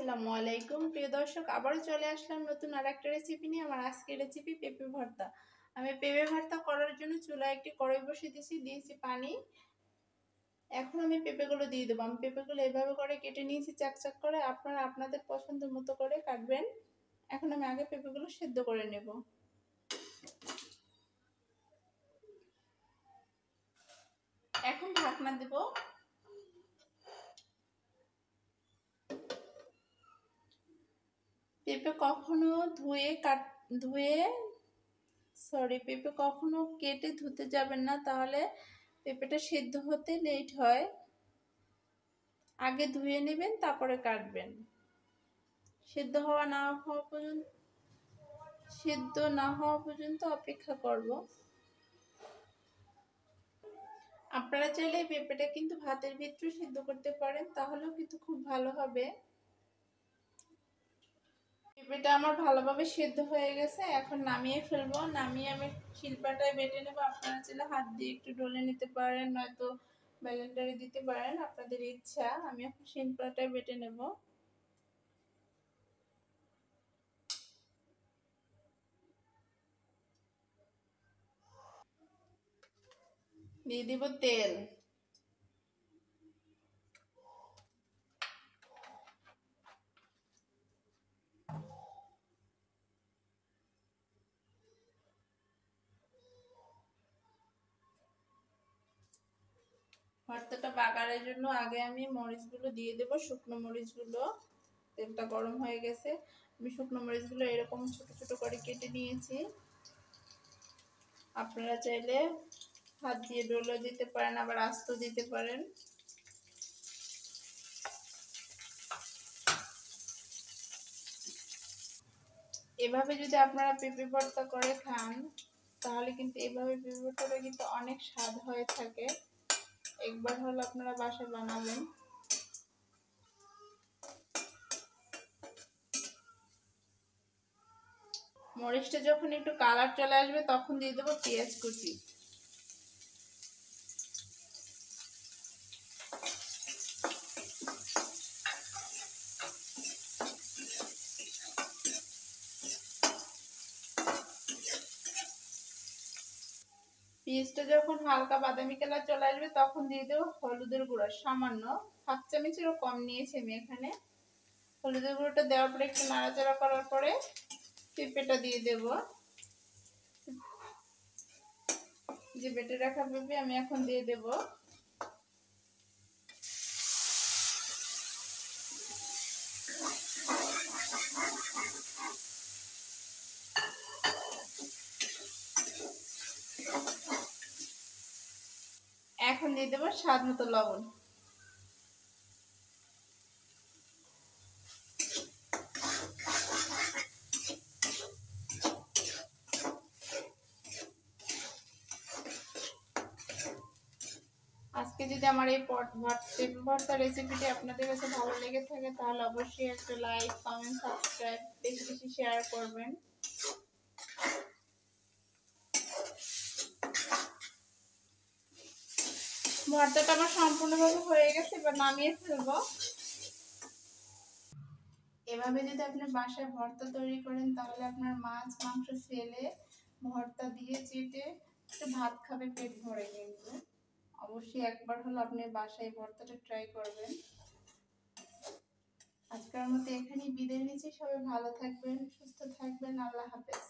আসসালামু আলাইকুম প্রিয় দর্শক, আবারও চলে আসলাম নতুন আরেকটা রেসিপি নিয়ে। আমার আজকের রেসিপি পেঁপে ভর্তা। আমি পেঁপে ভর্তা করার জন্য চুলায় একটি কড়াই বসিয়ে দিয়েছি পানি। এখন আমি পেঁপেগুলো দিয়ে দেবো। আমি পেঁপেগুলো এভাবে করে কেটে নিয়েছি চাকচাক করে। আপনারা আপনাদের পছন্দ মতো করে কাটবেন। এখন আমি আগে পেঁপেগুলো সেদ্ধ করে নেব। এখন ঢাকনা দেব। পেঁপে কখনো পেঁপে কখনো কেটে ধুতে যাবেন না, তাহলে পেঁপেটা সেদ্ধ হতে লেট হয়। আগে ধুয়ে নেবেন, তারপরে কাটবেন। সেদ্ধ না হওয়া পর্যন্ত অপেক্ষা করব। আপনারা চাইলে পেঁপেটা কিন্তু ভাতের ভিতরে সিদ্ধ করতে পারেন, তাহলেও কিন্তু খুব ভালো হবে। পেঁপেটা আমার ভালোভাবে সেদ্ধ হয়ে গেছে। এখন নামিয়ে ফেলবো। নামিয়ে আমি শিলপাটায় বেটে নেবো। আপনারা চাইলে হাত দিয়ে একটু ডলে নিতে পারেন, নয়তো ব্লেন্ডারে দিতে পারেন, আপনাদের ইচ্ছা। আমি এখন শিলপাটায় বেটে নেব। দিয়ে দিব তেল। ভর্তাটা বাগারের জন্য আগে আমি মরিচগুলো দিয়ে দেব, শুকনো মরিচগুলো। তেলটা গরম হয়ে গেছে। আমি শুকনো মরিচগুলো এরকম ছোট ছোট করে কেটে নিয়েছি। আপনারা চাইলে হাত দিয়ে ডলে দিতে পারেন, আবার আস্ত দিতে পারেন। এভাবে যদি আপনারা পেঁপে ভর্তা করে খান, তাহলে কিন্তু এভাবে পেঁপে ভর্তাটা কিন্তু অনেক স্বাদ হয়ে থাকে। একবার হলে আপনারা বাসায় বানাবেন। মরিচটা যখন একটু কালার চলে আসবে, তখন দিয়ে দেবো পেঁয়াজ কুচি। পেঁয়াজটা যখন হালকা বাদামি কালার চলে আসবে, তখন দিয়ে দেবো হলুদের গুঁড়া সামান্য, 1/2 চামচেরও কম নিয়েছি আমি এখানে। হলুদের গুঁড়োটা দেওয়ার পরে একটু নাড়াচাড়া করার পরে পেঁপেটা দিয়ে দেব। যে বেটে রাখা পেঁপে আমি এখন দিয়ে দেব। এখন দিয়ে দেবো স্বাদ মতো লবণ। আজকে যদি আমার এই পেঁপে ভর্তা রেসিপিটি আপনাদের কাছে ভালো লেগে থাকে, তাহলে অবশ্যই একটা লাইক, কমেন্ট, সাবস্ক্রাইব, বেশি বেশি শেয়ার করবেন। ভর্তাটা আমার সম্পূর্ণভাবে হয়ে গেছে, এবার নামিয়ে ফেলবো। এভাবে যদি আপনি বাসায় ভর্তা তৈরি করেন, তাহলে আপনার মাছ মাংস ফেলে ভর্তা দিয়ে চেটে একটু ভাত খাবে পেট ভরে। কিন্তু অবশ্যই একবার হলো আপনি বাসায় ভর্তাটা ট্রাই করবেন। আজকের মতো এখানেই বিদায় নিচ্ছি। সবাই ভালো থাকবেন, সুস্থ থাকবেন। আল্লাহ হাফেজ।